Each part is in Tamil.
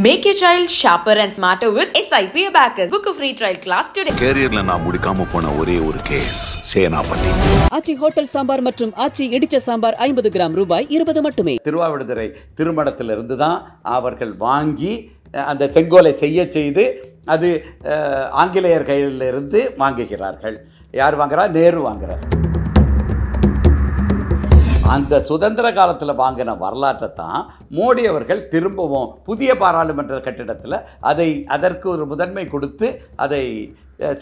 Make your child sharper and smarter with SIP Abacus. Book a free trial class today. கேரியர்ல நான் முடிக்காம போன ஒரே ஒரு கேஸ் சேனாபதி. ஆச்சி ஹோட்டல் சாம்பார் மற்றும் ஆச்சி இடிச்ச சாம்பார் 50 கிராம் ரூபாய் 20 மட்டுமே. திருவாவடுதுறை திருமணத்திலிருந்து தான் அவர்கள் வாங்கி அந்த செங்கோலை செய்து அது ஆங்கிலேயர் கையிலிருந்து வாங்குகிறார்கள். யார் வாங்குறா? நேரு வாங்குறார். அந்த சுதந்திர காலத்தில் வாங்கின வரலாற்றை தான் மோடி அவர்கள் திரும்பவும் புதிய பாராளுமன்ற கட்டிடத்தில் அதற்கு ஒரு முதன்மை கொடுத்து அதை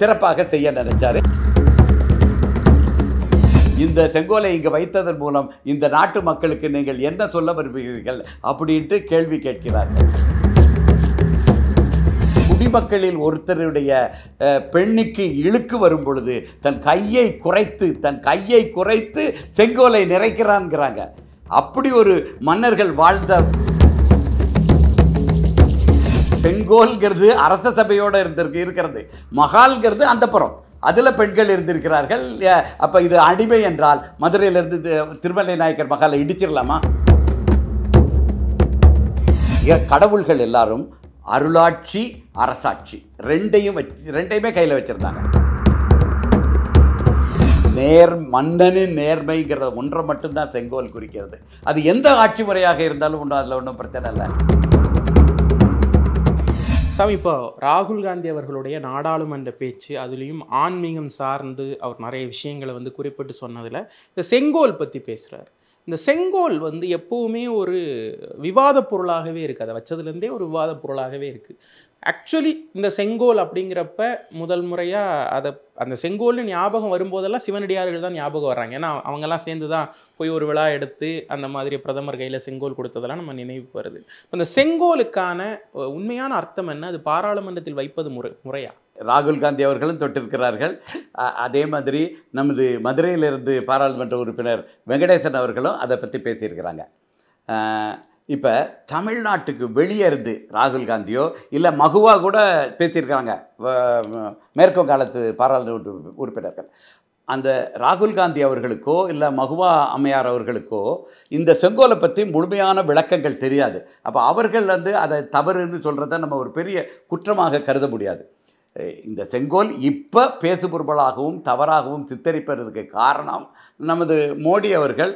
சிறப்பாக செய்ய நினைச்சார். இந்த செங்கோலை இங்கே வைத்ததன் மூலம் இந்த நாட்டு மக்களுக்கு நீங்கள் என்ன சொல்ல விரும்புகிறீர்கள் அப்படின்ட்டு கேள்வி கேட்கிறார்கள். குடிமக்களில் ஒருத்தருடைய பெண்ணுக்கு இழுக்கு வரும் பொழுது தன் கையை குறைத்து செங்கோலை நிறைக்கிறான்ங்கிறாங்க. அப்படி ஒரு மன்னர்கள் வாழ்ந்த செங்கோல்கிறது அரச சபையோடு இருக்கிறது. மகால்கிறது அந்தப்புறம் அதில் பெண்கள் இருந்திருக்கிறார்கள். அப்போ இது அடிமை என்றால் மதுரையிலிருந்து திருமலை நாயக்கர் மகாலை இடிச்சிடலாமா? கடவுள்கள் எல்லாரும் அருளாட்சி அரசாட்சி ரெண்டையுமே கையில் வச்சிருந்தாங்க. மன்னனின் நேர்மைங்கிற ஒன்றை மட்டும்தான் செங்கோல் குறிக்கிறது. அது எந்த ஆட்சி முறையாக இருந்தாலும் அதில் ஒன்றும் பிரச்சனை இல்லை. சாமி, இப்போ ராகுல் காந்தி அவர்களுடைய நாடாளுமன்ற பேச்சு, அதுலேயும் ஆன்மீகம் சார்ந்து அவர் நிறைய விஷயங்களை குறிப்பிட்டு சொன்னதில் இந்த செங்கோல் பற்றி பேசுகிறார். இந்த செங்கோல் எப்போவுமே ஒரு விவாத பொருளாகவே இருக்குது. அதை வச்சதுலேருந்தே ஒரு விவாத பொருளாகவே இருக்குது. ஆக்சுவலி இந்த செங்கோல் அப்படிங்கிறப்ப முதல் முறையாக அந்த செங்கோல்னு ஞாபகம் வரும்போதெல்லாம் சிவனடியார்கள் தான் ஞாபகம் வர்றாங்க. ஏன்னா அவங்கெல்லாம் சேர்ந்து தான் போய் ஒரு விழா எடுத்து அந்த மாதிரி பிரதமர் கையில் செங்கோல் கொடுத்ததெல்லாம் நம்ம நினைவுக்கு வருது. அந்த செங்கோலுக்கான உண்மையான அர்த்தம் என்ன? அது பாராளுமன்றத்தில் வைப்பது முறையா? ராகுல் காந்தி அவர்களும் தொட்டிருக்கிறார்கள். அதே மாதிரி நமது மதுரையிலிருந்து பாராளுமன்ற உறுப்பினர் வெங்கடேசன் அவர்களும் அதை பற்றி பேசியிருக்கிறாங்க. இப்போ தமிழ்நாட்டுக்கு வெளியே இருந்து ராகுல் காந்தியோ இல்லை மகுவா கூட பேசியிருக்கிறாங்க, மேற்குவங்காலத்து பாராளுமன்ற உறுப்பினர்கள். அந்த ராகுல் காந்தி அவர்களுக்கோ இல்லை மகுவா அம்மையார் அவர்களுக்கோ இந்த செங்கோலை பற்றி முழுமையான விளக்கங்கள் தெரியாது. அப்போ அவர்கள் அதை தவறுன்னு சொல்கிறத நம்ம ஒரு பெரிய குற்றமாக கருத முடியாது. இந்த செங்கோல் இப்போ பேசுபொருளாகவும் தவறாகவும் சித்தரிப்பதற்கு காரணம் நமது மோடி அவர்கள்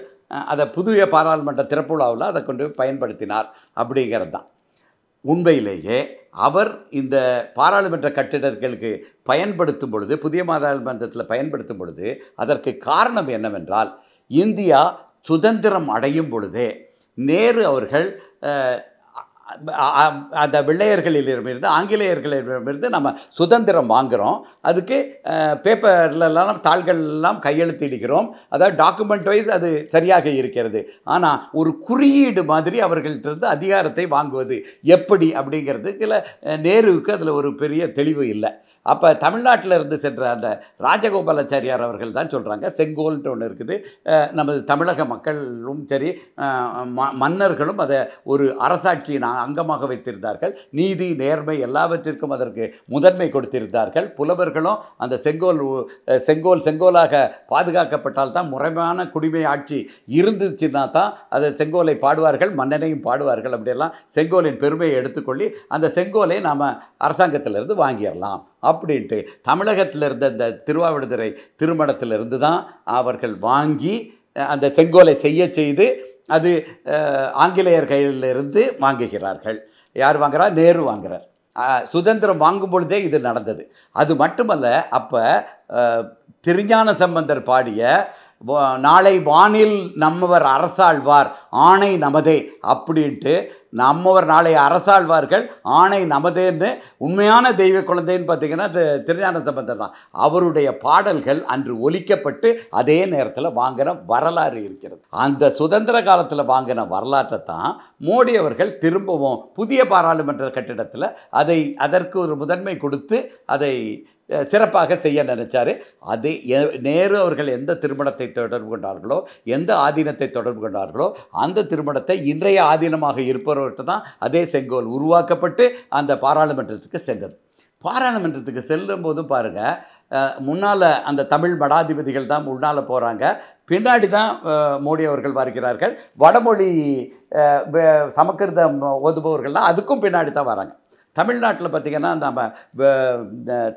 அதை புதிய பாராளுமன்ற திறப்புலாவில் அதை கொண்டு பயன்படுத்தினார் அப்படிங்கிறது தான். உண்மையிலேயே அவர் இந்த பாராளுமன்ற கட்டிடங்களுக்கு பயன்படுத்தும் பொழுது, புதிய பாராளுமன்றத்தில் பயன்படுத்தும் பொழுது அதற்கு காரணம் என்னவென்றால், இந்தியா சுதந்திரம் அடையும் பொழுதே நேரு அவர்கள் அந்த வெள்ளையர்களிலிருந்து ஆங்கிலேயர்களிடமிருந்து நம்ம சுதந்திரம் வாங்குகிறோம், அதுக்கு பேப்பர்லாம் தாள்கள்லாம் கையெழுத்திடுகிறோம், அதாவது டாக்குமெண்ட் வைஸ் அது சரியாக இருக்கிறது. ஆனால் ஒரு குறியீடு மாதிரி அவர்கள்ட்டிருந்து அதிகாரத்தை வாங்குவது எப்படி அப்படிங்கிறதுக்குல நேருவுக்கு அதில் ஒரு பெரிய தெளிவு இல்லை. அப்போ தமிழ்நாட்டில் இருந்து சென்ற அந்த ராஜகோபாலாச்சாரியார் அவர்கள் தான் சொல்கிறாங்க, செங்கோல்ன்ட்டு ஒன்று இருக்குது. நமது தமிழக மக்களும் சரி மன்னர்களும் அதை ஒரு அரசாட்சியின் அங்கமாக வைத்திருந்தார்கள். நீதி நேர்மை எல்லாவற்றிற்கும் அதற்கு முதன்மை கொடுத்திருந்தார்கள். புலவர்களும் அந்த செங்கோலாக பாதுகாக்கப்பட்டால் தான் முறையான குடிமை ஆட்சி இருந்துச்சுன்னா தான் அதை செங்கோலை பாடுவார்கள், மன்னனையும் பாடுவார்கள். அப்படியெல்லாம் செங்கோலின் பெருமையை எடுத்துக்கொள்ளி அந்த செங்கோலை நாம் அரசாங்கத்திலிருந்து வாங்கிடலாம் அப்படின்ட்டு தமிழகத்தில் இருந்த இந்த திருவாவடுதுறை திருமணத்திலிருந்து தான் அவர்கள் வாங்கி அந்த செங்கோலை செய்து அது ஆங்கிலேயர் கையிலிருந்து வாங்குகிறார்கள். யார் வாங்குறா? நேரு வாங்குறார். சுதந்திரம் வாங்கும் பொழுதே இது நடந்தது. அது மட்டுமல்ல, அப்போ திருஞான சம்பந்தர் பாடிய நாளை வானில் நம்மவர் அரசாழ்வார் ஆணை நமதே அப்படின்ட்டு, நம்மவர் நாளை அரசாழ்வார்கள் ஆணை நமதேன்னு உண்மையான தெய்வ குழந்தைன்னு பார்த்திங்கன்னா திருஞான சம்பந்தர் தான். அவருடைய பாடல்கள் அன்று ஒலிக்கப்பட்டு அதே நேரத்தில் வாங்கின வரலாறு இருக்கிறது. அந்த சுதந்திர காலத்தில் வாங்கின வரலாற்றை தான் மோடி அவர்கள் திரும்பவும் புதிய பாராளுமன்ற கட்டிடத்தில் அதற்கு ஒரு முதன்மை கொடுத்து அதை சிறப்பாக செய்ய நினைச்சார். அது நேரு அவர்கள் எந்த திருமணத்தை தொடர்பு கொண்டார்களோ, எந்த ஆதீனத்தை தொடர்பு கொண்டார்களோ, அந்த திருமணத்தை இன்றைய ஆதீனமாக இருப்பவர்கிட்ட தான் அதே செங்கோல் உருவாக்கப்பட்டு அந்த பாராளுமன்றத்துக்கு சென்றது. பாராளுமன்றத்துக்கு செல்லும் போதும் பாருங்கள், முன்னால் அந்த தமிழ் மடாதிபதிகள் தான் முன்னால் போகிறாங்க, பின்னாடி தான் மோடி அவர்கள் வருகிறார்கள். வடமொழி சமஸ்கிருதம் ஓதுபவர்கள்லாம் அதுக்கும் பின்னாடி தான் வராங்க. தமிழ்நாட்டில் பார்த்திங்கன்னா நம்ம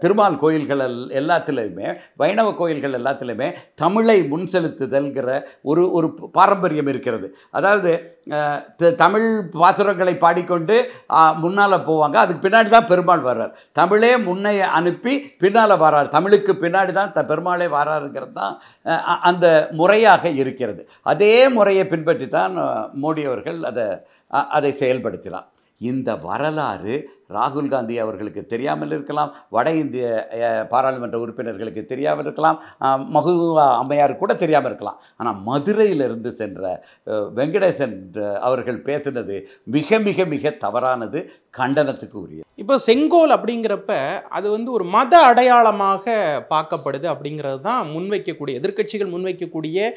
திருமால் கோயில்கள் எல்லாத்துலேயுமே, வைணவ கோயில்கள் எல்லாத்துலேயுமே தமிழை முன் செலுத்துதல்கிற ஒரு பாரம்பரியம் இருக்கிறது. அதாவது தமிழ் பாசுரங்களை பாடிக்கொண்டு முன்னால் போவாங்க, அதுக்கு பின்னாடி தான் பெருமாள் வர்றார். தமிழே முன்னை அனுப்பி பின்னால் வர்றார், தமிழுக்கு பின்னாடி தான் பெருமாளே வர்றாருங்கிறது தான் அந்த முறையாக இருக்கிறது. அதே முறையை பின்பற்றி தான் மோடி அவர்கள் அதை செயல்படுத்தினார். இந்த வரலாறு ராகுல் காந்தி அவர்களுக்கு தெரியாமல் இருக்கலாம், வட இந்திய பாராளுமன்ற உறுப்பினர்களுக்கு தெரியாமல் இருக்கலாம், மகுவா அம்மையார் கூட தெரியாமல் இருக்கலாம். ஆனால் மதுரையிலிருந்து சென்ற வெங்கடேசன் அவர்கள் பேசினது மிக மிக மிக தவறானது, கண்டனத்துக்கு உரிய. இப்போ செங்கோல் அப்படிங்கிறப்ப அது வந்து ஒரு மத அடையாளமாக பார்க்கப்படுது அப்படிங்கிறது தான் முன்வைக்கக்கூடிய எதிர்க்கட்சிகள் முன்வைக்கக்கூடிய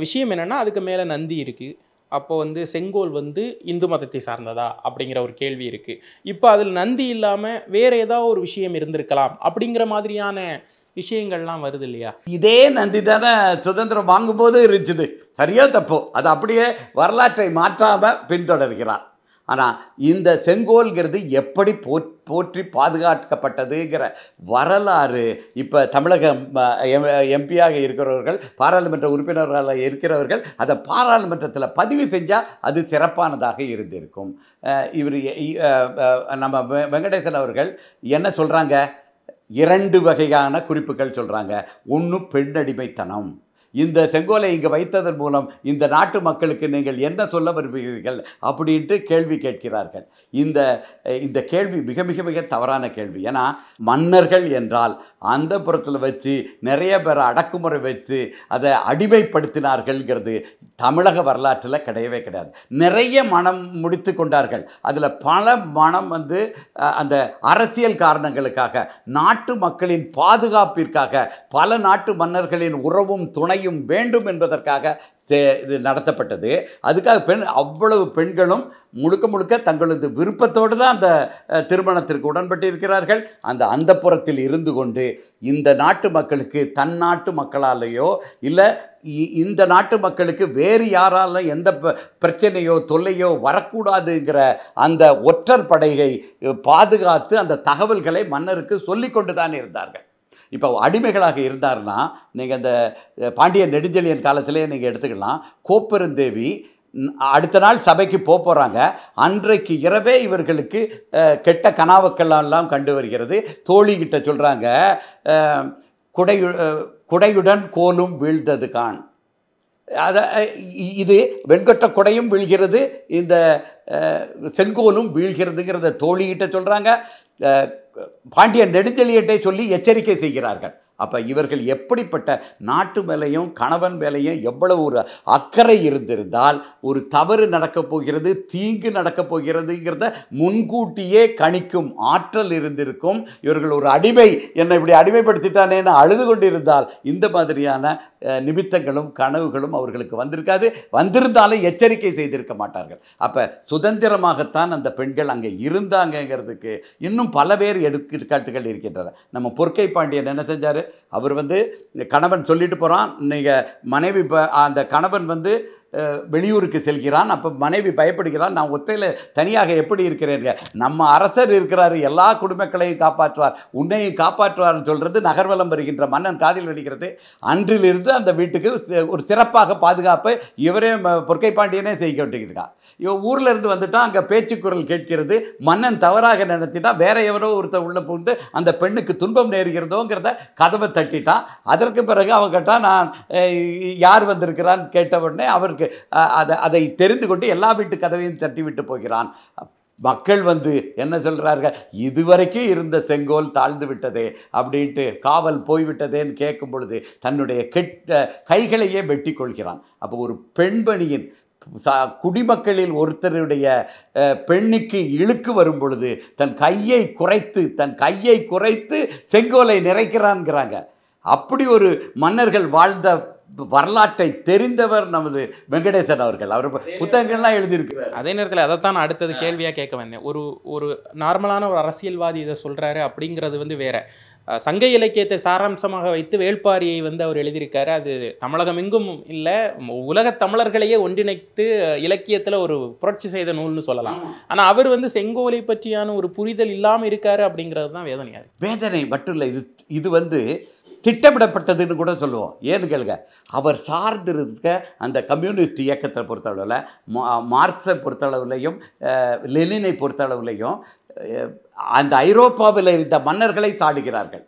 விஷயம். என்னென்னா அதுக்கு மேலே நந்தி இருக்குது, அப்போ வந்து செங்கோல் வந்து இந்து மதத்தை சார்ந்ததா அப்படிங்கிற ஒரு கேள்வி இருக்குது. இப்போ அதில் நந்தி இல்லாமல் வேறு ஏதாவது ஒரு விஷயம் இருந்திருக்கலாம் அப்படிங்கிற மாதிரியான விஷயங்கள்லாம் வருது இல்லையா? இதே நந்தி தானே சுதந்திரம் வாங்கும்போது இருந்துச்சு, சரியா தப்போ அது அப்படியே வரலாற்றை மாற்றாமல் பின்தொடர்கிறார். ஆனால் இந்த செங்கோல்கிறது எப்படி போற்றி பாதுகாக்கப்பட்டதுங்கிற வரலாறு இப்போ தமிழக எம்பியாக இருக்கிறவர்கள், பாராளுமன்ற உறுப்பினர்களாக இருக்கிறவர்கள் அதை பாராளுமன்றத்தில் பதிவு செஞ்சால் அது சிறப்பானதாக இருந்திருக்கும். இவர் நம்ம வெங்கடேசன் அவர்கள் என்ன சொல்கிறாங்க, 2 வகையான குறிப்புகள் சொல்கிறாங்க. ஒன்று பெண்ணடிமைத்தனம். இந்த செங்கோலை இங்கே வைத்ததன் மூலம் இந்த நாட்டு மக்களுக்கு நீங்கள் என்ன சொல்ல விரும்புகிறீர்கள் அப்படின்ட்டு கேள்வி கேட்கிறார்கள். இந்த கேள்வி மிக மிக மிக தவறான கேள்வி. ஏன்னா மன்னர்கள் என்றால் அந்த புறத்தில் வச்சு நிறைய பேரை அடக்குமுறை வைத்து அதை அடிமைப்படுத்தினார்கள்ங்கிறது தமிழக வரலாற்றில் கிடையவே கிடையாது. நிறைய மனம் முடித்து கொண்டார்கள். அதில் பல மனம் வந்து அந்த அரசியல் காரணங்களுக்காக, நாட்டு மக்களின் பாதுகாப்பிற்காக, பல நாட்டு மன்னர்களின் உறவும் துணையும் வேண்டும் என்பதற்காக இது நடத்தப்பட்டது. அதுக்காக அவ்வளவு பெண்களும் முழுக்க முழுக்க தங்களது விருப்பத்தோடு தான் அந்த திருமணத்திற்கு உடன்பட்டு இருக்கிறார்கள். அந்த அந்தப்புறத்தில் இருந்து கொண்டு இந்த நாட்டு மக்களுக்கு தன் நாட்டு மக்களாலேயோ இல்லை இந்த நாட்டு மக்களுக்கு வேறு யாராலும் எந்த பிரச்சனையோ தொல்லையோ வரக்கூடாதுங்கிற அந்த ஒற்றர் படையை பாதுகாத்து அந்த தகவல்களை மன்னருக்கு சொல்லிக்கொண்டு தான் இருந்தார்கள். இப்போ அடிமைகளாக இருந்தார்னா நீங்கள் அந்த பாண்டிய நெடுஞ்செழியன் காலத்திலே நீங்கள் எடுத்துக்கலாம். கோப்பெருந்தேவி அடுத்த நாள் சபைக்கு போகிறாங்க. அன்றைக்கு இரவே இவர்களுக்கு கெட்ட கனாவுக்கெல்லாம் கண்டு வருகிறது. தோழிகிட்ட சொல்கிறாங்க, குடையுடன் கோலும் வீழ்ந்தது கான். இது வெண்கொற்ற குடையும் வீழ்கிறது, இந்த செங்கோலும் வீழ்கிறதுங்கிறத தோழிகிட்ட சொல்கிறாங்க. பாண்டிய நெடுஞ்செழியன்ட்டை சொல்லி எச்சரிக்கை செய்கிறார்கள். அப்போ இவர்கள் எப்படிப்பட்ட நாட்டு மேலையும் கணவன் மேலையும் எவ்வளவு ஒரு அக்கறை இருந்திருந்தால் ஒரு தவறு நடக்கப் போகிறது, தீங்கு நடக்கப் போகிறதுங்கிறத முன்கூட்டியே கணிக்கும் ஆற்றல் இருந்திருக்கும். இவர்கள் ஒரு அடிமை என்னை இப்படி அடிமைப்படுத்திட்டானேன்னு அழுது கொண்டு இருந்தால் இந்த மாதிரியான நிமித்தங்களும் கனவுகளும் அவர்களுக்கு வந்திருக்காது. வந்திருந்தாலும் எச்சரிக்கை செய்திருக்க மாட்டார்கள். அப்போ சுதந்திரமாகத்தான் அந்த பெண்கள் அங்கே இருந்தாங்கங்கிறதுக்கு இன்னும் பல பேர் எடுத்துக்காட்டுகள் இருக்கின்றன. நம்ம பொற்கை பாண்டியன் என்ன செஞ்சார், அவர் வந்து கணவன் சொல்லிட்டு போகிறான், நீங்கள் மனைவி அந்த கணவன் வந்து வெளியூருக்கு செல்கிறான். அப்போ மனைவி பயப்படுகிறான், நான் ஒத்தையில் தனியாக எப்படி இருக்கிறேங்க, நம்ம அரசர் இருக்கிறார், எல்லா குடிமக்களையும் காப்பாற்றுவார், உன்னையும் காப்பாற்றுவார்னு சொல்கிறது நகர்வலம் வருகின்ற மன்னன் காதில் விழுகிறது. அன்றிலிருந்து அந்த வீட்டுக்கு ஒரு சிறப்பாக பாதுகாப்பை இவரே பொற்கை பாண்டியனே செய்ய கொண்டிருக்கான். இவன் ஊரில் இருந்து வந்துட்டான், அங்கே பேச்சுக்குரல் கேட்கிறது. மன்னன் தவறாக நினைத்திட்டா வேற எவரோ ஒருத்தர் உள்ள புகுந்து அந்த பெண்ணுக்கு துன்பம் நேருகிறதோங்கிறத கதவை தட்டிட்டான். அதற்கு பிறகு அவன் கேட்டான், நான் யார் வந்திருக்கிறான்னு கேட்ட உடனே அவருக்கு அதை தெரிந்து கொண்டு எல்லா வீட்டு கதவையும் தட்டிவிட்டு போகிறான். மக்கள் வந்து என்ன சொல்கிறார்கள், இதுவரைக்கும் இருந்த செங்கோல் தாழ்ந்து விட்டதே அப்படின்ட்டு, காவல் போய்விட்டதேன்னு கேட்கும் பொழுது தன்னுடைய கைகளையே வெட்டி கொள்கிறான். அப்போ ஒரு பெண்பணியின் குடிமக்களில் ஒருத்தருடைய பெண்ணுக்கு இழுக்கு வரும் பொழுது தன் கையை குறைத்து செங்கோலை நிறைக்கிறான்ங்கிறாங்க. அப்படி ஒரு மன்னர்கள் வாழ்ந்த வரலாற்றை தெரிந்தவர் நமது வெங்கடேசன் அவர்கள். அவர் புத்தகங்கள்லாம் எழுதியிருக்கிறார். அதே நேரத்தில் அதைத்தான் நான் அடுத்தது கேள்வியாக கேட்க வந்தேன். ஒரு நார்மலான ஒரு அரசியல்வாதி இதை சொல்கிறாரு அப்படிங்கிறது வந்து வேற. சங்க இலக்கியத்தை சாராம்சமாக வைத்து வேள்பாரியை வந்து அவர் எழுதியிருக்காரு. அது தமிழகம் எங்கும் இல்லை, உலக தமிழர்களையே ஒன்றிணைத்து இலக்கியத்தில் ஒரு புரட்சி செய்த நூல்னு சொல்லலாம். ஆனால் அவர் வந்து செங்கோலை பற்றியான ஒரு புரிதல் இல்லாமல் இருக்காரு அப்படிங்கிறது தான் வேதனையாக இருக்கு. வேதனை மட்டும் இல்லை, இது வந்து திட்டமிடப்பட்டதுன்னு கூட சொல்லுவோம். ஏன்னு கேளுங்க, அவர் சார்ந்திருக்க அந்த கம்யூனிஸ்ட் இயக்கத்தை பொறுத்தளவில், மார்க்ஸை பொறுத்தளவுலையும் லெனினை பொறுத்தளவுலையும் அந்த ஐரோப்பாவில் இருந்த மன்னர்களை சாடுகிறார்கள்.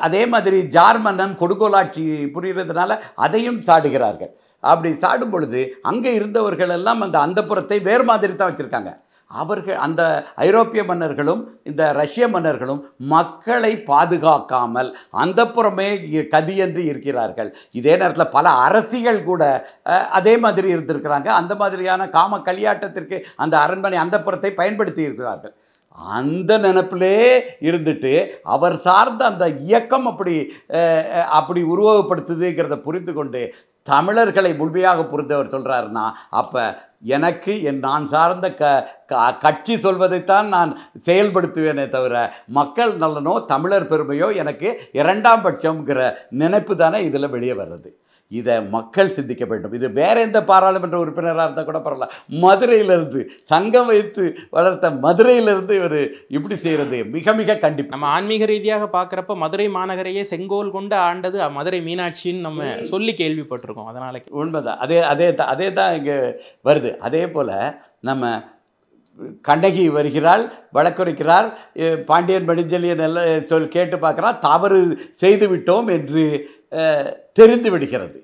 அதே மாதிரி ஜார் மன்னன் கொடுங்கோலாட்சி புரிகிறதுனால அதையும் சாடுகிறார்கள். அப்படி சாடும் பொழுது அங்கே இருந்தவர்கள் எல்லாம் அந்த அந்தப்புறத்தை வேறு மாதிரி தான் வச்சுருக்காங்க. அவர்கள் அந்த ஐரோப்பிய மன்னர்களும் இந்த ரஷ்ய மன்னர்களும் மக்களை பாதுகாக்காமல் அந்தப்புறமே கதியென்று இருக்கிறார்கள். இதே நேரத்தில் பல அரசிகள் கூட அதே மாதிரி இருந்திருக்கிறாங்க. அந்த மாதிரியான காம களியாட்டத்திற்கு அந்த அரண்மனை அந்தப்புறத்தை பயன்படுத்தி இருக்கிறார்கள். அந்த நினைப்பிலே இருந்துட்டு அவர் சார்ந்த அந்த இயக்கம் அப்படி உருவகப்படுத்துதுங்கிறத புரிந்து கொண்டு தமிழர்களை முழுமையாக புரிந்தவர் சொல்கிறாருன்னா, அப்போ எனக்கு நான் சார்ந்த கட்சி சொல்வதைத்தான் நான் செயல்படுத்துவேனே தவிர மக்கள் நலனோ தமிழர் பெருமையோ எனக்கு இரண்டாம் பட்சம்ங்கிற நினைப்பு தானே இதில் வெளியே வர்றது. இதை மக்கள் சிந்திக்க வேண்டும். இது வேற எந்த பாராளுமன்ற உறுப்பினராக இருந்தால் கூட பரவாயில்ல, மதுரையிலிருந்து சங்கம் வைத்து வளர்த்த மதுரையிலிருந்து இவர் இப்படி செய்கிறது மிக மிக கண்டிப்பாக. நம்ம ஆன்மீக ரீதியாக பார்க்குறப்ப மதுரை மாநகரையே செங்கோல் கொண்டு ஆண்டது மதுரை மீனாட்சின்னு நம்ம சொல்லி கேள்விப்பட்டிருக்கோம். அதனால உண்மைதான். அதே தான் இங்கே வருது. அதே போல் நம்ம கண்ணகி வருகிறாள், வழக்குரைக்கிறார், பாண்டியன் பணிஞ்செலியன் எல்லாம் கேட்டு பார்க்குறான், தவறு செய்து விட்டோம் என்று தெரிந்து விடுகிறது.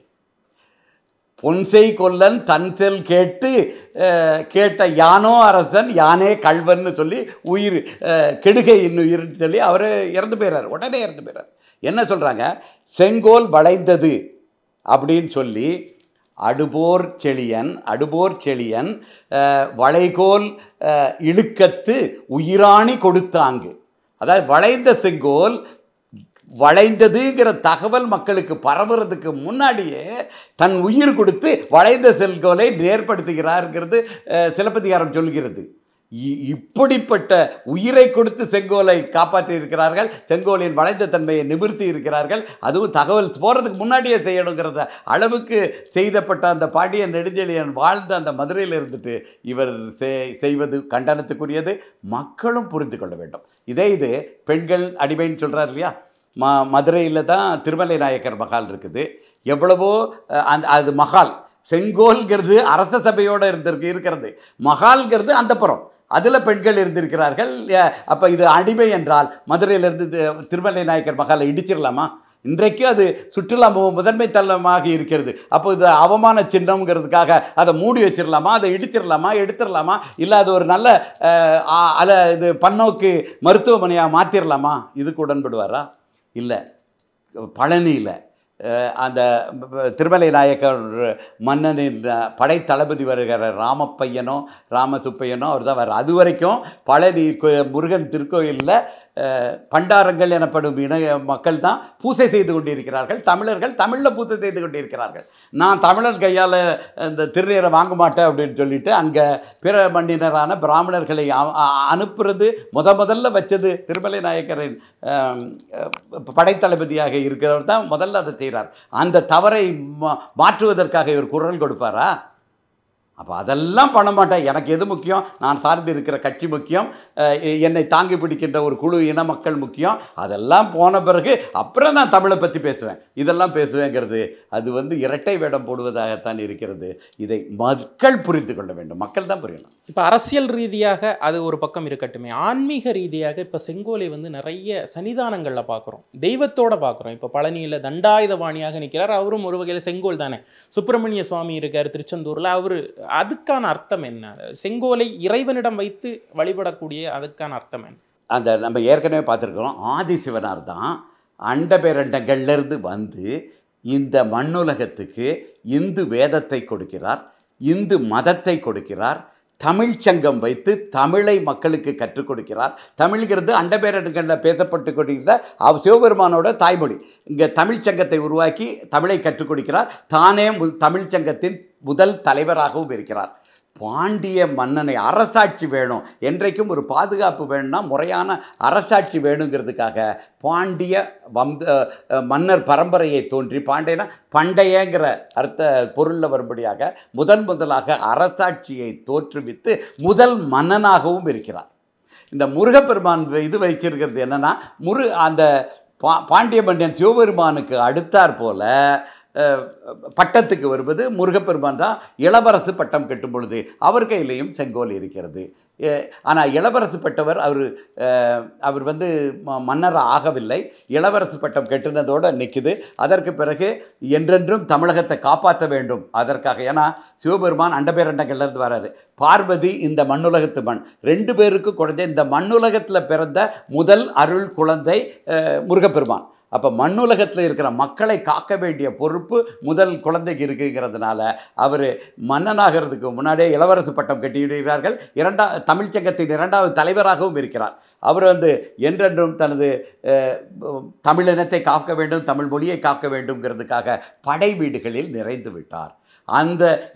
பொன்செய் கொல்லன் தன்செல் கேட்ட யானோ அரசன் யானே கல்வன்னு சொல்லி உயிர் கெடுகை இன்னுயிர்னு சொல்லி அவர் இறந்து போயிறார். உடனே இறந்து போயிறார். என்ன சொல்கிறாங்க, செங்கோல் வளைந்தது அப்படின்னு சொல்லி அடுபோர் செழியன் வளைகோல் இழுக்கத்து உயிராணி கொடுத்தாங்கு. அதாவது வளைந்த செங்கோல் வளைந்ததுங்கிற தகவல் மக்களுக்கு பரவுறதுக்கு முன்னாடியே தன் உயிர் கொடுத்து வளைந்த செங்கோலை ஏற்படுத்துகிறார்ங்கிறது சிலப்பதிகாரம் சொல்கிறது. இப்படிப்பட்ட உயிரை கொடுத்து செங்கோலை காப்பாற்றி இருக்கிறார்கள், செங்கோலின் வளைந்த தன்மையை நிமிர்த்தி இருக்கிறார்கள். அதுவும் தகவல் போகிறதுக்கு முன்னாடியே செய்யணுங்கிறத அளவுக்கு செய்தப்பட்ட அந்த பாண்டியன் நெடுஞ்செழியன் வாழ்ந்த அந்த மதுரையில் இருந்துட்டு இவர் செய்வது கண்டனத்துக்குரியது. மக்களும் புரிந்து கொள்ள வேண்டும். இது பெண்கள் அடிமைன்னு சொல்கிறார் இல்லையா, மதுரையில் தான் திருமலை நாயக்கர் மகால் இருக்குது. எவ்வளவோ அது மகால், செங்கோல்கிறது அரச சபையோடு இருக்கிறது, மகால்கிறது அந்தப்புறம், அதில் பெண்கள் இருந்திருக்கிறார்கள். அப்போ இது அடிமை என்றால் மதுரையிலிருந்து திருமலை நாயக்கர் மகாலை இடிச்சிடலாமா? இன்றைக்கு அது சுற்றுலா முதன்மை தளமாக இருக்கிறது. அப்போ இது அவமான சின்னம்ங்கிறதுக்காக அதை மூடி வச்சிடலாமா, அதை இடிச்சிடலாமா, எடுத்துடலாமா, இல்லை அது ஒரு நல்ல இது பன்னோக்கு மருத்துவமனையாக மாற்றிடலாமா? இதுக்கு உடன்படுவாரா? இல்லை. பழனியில் அந்த திருமலை நாயக்கர் மன்னனின் படை தளபதி வருகிற ராமசுப்பையனோ அவர் தான் வர்றார். அது வரைக்கும் பழனி முருகன் திருக்கோயிலில் பண்டாரங்கள் எனப்படும் மக்கள் தான் பூசை செய்து கொண்டிருக்கிறார்கள். தமிழர்கள் தமிழில் பூசை செய்து கொண்டிருக்கிறார்கள். நான் தமிழர் கையால் இந்த திருநீரை வாங்க மாட்டேன் அப்படின்னு சொல்லிட்டு அங்கே பிற மண்ணினரான பிராமணர்களை அனுப்புறது முதல்ல வச்சது திருமலை நாயக்கரின் படைத்தளபதியாக இருக்கிறவர் தான் முதல்ல அதை செய்கிறார். அந்த தவறை மாற்றுவதற்காக இவர் குரல் கொடுப்பாரா? அப்போ அதெல்லாம் பண்ண மாட்டேன். எனக்கு எது முக்கியம்? நான் சார்ந்து இருக்கிற கட்சி முக்கியம், என்னை தாங்கி பிடிக்கின்ற ஒரு குழு இன மக்கள் முக்கியம். அதெல்லாம் போன பிறகு அப்புறம் நான் தமிழை பற்றி பேசுவேன், இதெல்லாம் பேசுவேங்கிறது அது இரட்டை வேடம் போடுவதாகத்தான் இருக்கிறது. இதை மக்கள் புரிந்து கொள்ள வேண்டும், மக்கள் தான் புரியணும். இப்போ அரசியல் ரீதியாக அது ஒரு பக்கம் இருக்கட்டுமே, ஆன்மீக ரீதியாக இப்போ செங்கோலை நிறைய சன்னிதானங்களில் பார்க்குறோம், தெய்வத்தோடு பார்க்குறோம். இப்போ பழனியில் தண்டாயுதபாணியாக நிற்கிறார், அவரும் ஒரு வகையில் செங்கோல் தானே. சுப்பிரமணிய சுவாமி இருக்கார் திருச்செந்தூரில், அவர் அதுக்கான அர்த்தம் என்ன? செங்கோலை இறைவனிடம் வைத்து வழிபடக்கூடிய அதுக்கான அர்த்தம் என்ன? அந்த நம்ம ஏற்கனவே பார்த்துருக்கிறோம், ஆதிசிவனார் தான் அண்ட பேரண்டங்கள்லேருந்து வந்து இந்த மண்ணுலகத்துக்கு இந்து வேதத்தை கொடுக்கிறார், இந்து மதத்தை கொடுக்கிறார், தமிழ்ச்சங்கம் வைத்து தமிழை மக்களுக்கு கற்றுக் கொடுக்கிறார். தமிழ்கிறது அண்டபேரங்களில் பேசப்பட்டு கொண்டிருக்கிற சிவபெருமானோட தாய்மொழி. இங்கே தமிழ்ச்சங்கத்தை உருவாக்கி தமிழை கற்றுக் கொடுக்கிறார். தானே தமிழ்ச்சங்கத்தின் முதல் தலைவராகவும் இருக்கிறார். பாண்டிய மன்னனை அரசாட்சி வேணும், என்றைக்கும் ஒரு பாதுகாப்பு வேணும்னா முறையான அரசாட்சி வேணுங்கிறதுக்காக பாண்டிய மன்னர் பரம்பரையை தோன்றி, பாண்டியனா பண்டையங்கிற அர்த்த பொருளில் வரும்படியாக முதலாக அரசாட்சியை தோற்றுவித்து முதல் மன்னனாகவும் இருக்கிறார். இந்த முருகப்பெருமான் இது வைச்சிருக்கிறது என்னென்னா, அந்த பாண்டிய மன்னன் சிவபெருமானுக்கு அடுத்தாற் போல பட்டத்துக்கு வருவது முருகப்பெருமான் தான். இளவரசு பட்டம் கட்டும் பொழுது அவர் கையிலையும் செங்கோல் இருக்கிறது. ஆனால் இளவரசு பட்டவர் அவர் மன்னர் ஆகவில்லை. இளவரசு பட்டம் கட்டினதோடு நிற்குது. அதற்கு பிறகு என்றென்றும் தமிழகத்தை காப்பாற்ற வேண்டும் அதற்காக. ஏன்னா சிவபெருமான் அண்டபேரண்டங்கள்லேருந்து வராரு. பார்வதி இந்த மண்ணுலகத்து மண், 2 பேருக்கு குழந்தை. இந்த மண்ணுலகத்தில் பிறந்த முதல் அருள் குழந்தை முருகப்பெருமான். அப்போ மண்ணுலகத்தில் இருக்கிற மக்களை காக்க வேண்டிய பொறுப்பு முதல் குழந்தைக்கு இருக்குங்கிறதுனால அவர் மன்னனாகிறதுக்கு முன்னாடியே இளவரசு பட்டம் கட்டிவிடுகிறார்கள். தமிழ்ச்சங்கத்தின் 2வது தலைவராகவும் இருக்கிறார். அவர் என்றென்றும் தனது தமிழினத்தை காக்க வேண்டும், தமிழ் மொழியை காக்க வேண்டும்ங்கிறதுக்காக படை வீடுகளில் நிறைந்து விட்டார்.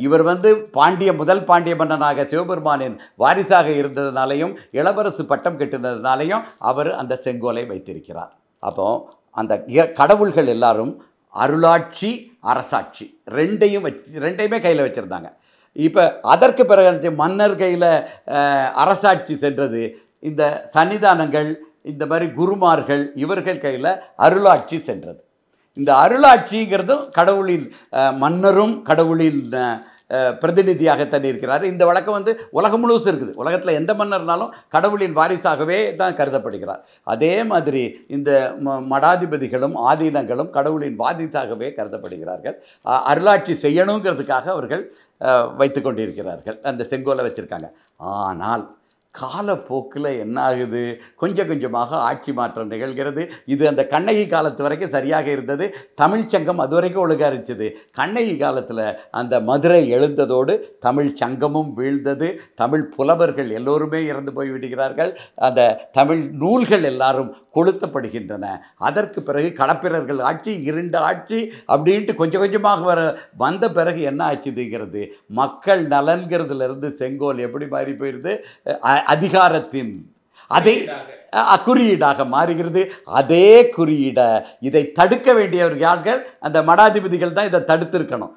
இவர் முதல் பாண்டிய மன்னனாக சிவபெருமானின் வாரிசாக இருந்ததுனாலையும் இளவரசு பட்டம் கட்டினதுனாலையும் அவர் அந்த செங்கோலை வைத்திருக்கிறார். அப்போ அந்த கடவுள்கள் எல்லாரும் அருளாட்சி அரசாட்சி ரெண்டையுமே கையில் வச்சுருந்தாங்க. இப்போ அதற்கு பிறகு மன்னர் கையில் அரசாட்சி சென்றது. இந்த சன்னிதானங்கள், இந்த மாதிரி குருமார்கள், இவர்கள் கையில் அருளாட்சி சென்றது. இந்த அருளாட்சிங்கிறதும் கடவுளின் மன்னரும் கடவுளின் பிரதிநிதியாகத்தான் இருக்கிறார். இந்த வழக்கம் உலகம் முழுசும் இருக்குது. உலகத்தில் எந்த மன்னர்னாலும் கடவுளின் வாரிசாகவே தான் கருதப்படுகிறார். அதே மாதிரி இந்த மடாதிபதிகளும் ஆதீனங்களும் கடவுளின் வாரிசாகவே கருதப்படுகிறார்கள். அருளாட்சி செய்யணுங்கிறதுக்காக அவர்கள் வைத்து கொண்டிருக்கிறார்கள். அந்த செங்கோலை வச்சுருக்காங்க. ஆனால் காலப்போக்கில் என்ன ஆகுது, கொஞ்சம் கொஞ்சமாக ஆட்சி மாற்றம் நிகழ்கிறது. இது அந்த கண்ணகி காலத்து வரைக்கும் சரியாக இருந்தது. தமிழ்ச்சங்கம் அது வரைக்கும் ஒழுங்காக இருந்துச்சு. கண்ணகி காலத்தில் அந்த மதுரை எழுந்ததோடு தமிழ் சங்கமும் வீழ்ந்தது. தமிழ் புலவர்கள் எல்லோருமே இறந்து போய்விடுகிறார்கள். அந்த தமிழ் நூல்கள் எல்லாரும் கொளுத்தப்படுகின்றன. அதற்கு பிறகு களப்பிரர்கள் ஆட்சி, இருண்ட ஆட்சி அப்படின்ட்டு கொஞ்சம் கொஞ்சமாக வந்த பிறகு என்ன ஆச்சுதுங்கிறது, மக்கள் நலன்கிறதுலேருந்து செங்கோல் எப்படி மாறி போயிடுது, அதிகாரத்தின் அதே குறியீடாக மாறுகிறது. அதே குறியீடை இதை தடுக்க வேண்டியவர்கள் அந்த மடாதிபதிகள் தான் இதை தடுத்திருக்கணும்.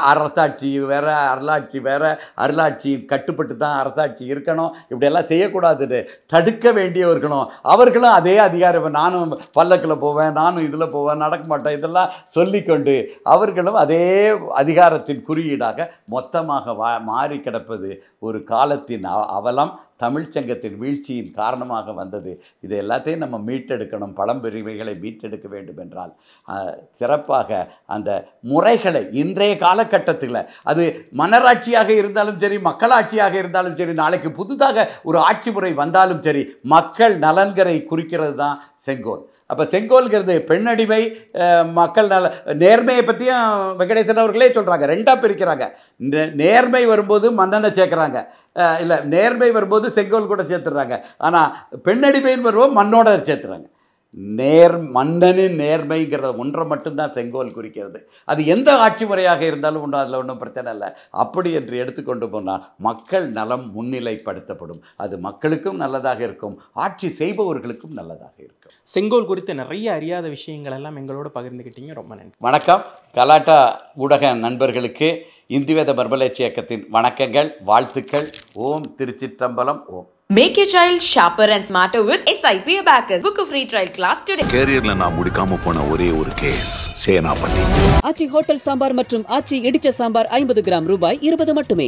அரசாட்சி வேறு, அருளாட்சி வேறு, அருளாட்சியின் கட்டுப்பட்டு தான் அரசாட்சி இருக்கணும், இப்படியெல்லாம் செய்யக்கூடாதுன்னு தடுக்க வேண்டியவர்களும் அவர்களும் அதே அதிகாரம், நானும் பல்லக்கில் போவேன், நானும் இதில் போவேன், நடக்க மாட்டேன், இதெல்லாம் சொல்லிக்கொண்டு அவர்களும் அதே அதிகாரத்தின் குறியீடாக மொத்தமாக மாறி கிடப்பது ஒரு காலத்தின் அவலம். தமிழ்ச்சங்கத்தின் வீழ்ச்சியின் காரணமாக வந்தது. இது எல்லாத்தையும் நம்ம மீட்டெடுக்கணும். பழம்பெருமைகளை மீட்டெடுக்க வேண்டும் என்றால் சிறப்பாக அந்த முறைகளை இன்றைய காலகட்டத்தில், அது மன்னராட்சியாக இருந்தாலும் சரி, மக்களாட்சியாக இருந்தாலும் சரி, நாளைக்கு புதுதாக ஒரு ஆட்சி முறை வந்தாலும் சரி, மக்கள் நலன்களை குறிக்கிறது தான் செங்கோல். அப்போ செங்கோல்கிறது பெண்ணடிமை, மக்கள் நல, நேர்மையை பற்றியும் வெங்கடேசன் அவர்களே சொல்கிறாங்க. 2ஆக பிரிக்கிறாங்க. நேர்மை வரும்போது மன்னனை சேர்க்குறாங்க, இல்லை நேர்மை வரும்போது செங்கோல் கூட சேர்த்துடுறாங்க. ஆனால் பெண்ணடிமைன்னு வரும்போது மண்ணோட சேர்த்துறாங்க. மன்னனின் நேர்மைங்கிற ஒன்றை மட்டும்தான் செங்கோல் குறிக்கிறது. அது எந்த ஆட்சி முறையாக இருந்தாலும் ஒன்றும் அதில் ஒன்றும் பிரச்சனை இல்லை. அப்படி என்று எடுத்துக்கொண்டு போனால் மக்கள் நலம் முன்னிலைப்படுத்தப்படும். அது மக்களுக்கும் நல்லதாக இருக்கும், ஆட்சி செய்பவர்களுக்கும் நல்லதாக இருக்கும். செங்கோல் குறித்த நிறைய அறியாத விஷயங்கள் எல்லாம் எங்களோட பகிர்ந்துக்கிட்டீங்க. ரொம்ப நன்றி. வணக்கம். கலாட்டா ஊடக நண்பர்களுக்கு இந்துவேத மறுமலர்ச்சி இயக்கத்தின் வணக்கங்கள், வாழ்த்துக்கள். ஓம் திருச்சிற்றம்பலம். ஓம். Make your child sharper and smarter with SIP Abacus. Book a free trial class today. கேரியர்ல நான் முடிக்காம போன ஒரே ஒரு கேஸ் சேனாபதி. ஆச்சி ஹோட்டல் சாம்பார் மற்றும் ஆச்சி இடிச்ச சாம்பார் 50 கிராம் ரூபாய் 20 மட்டுமே.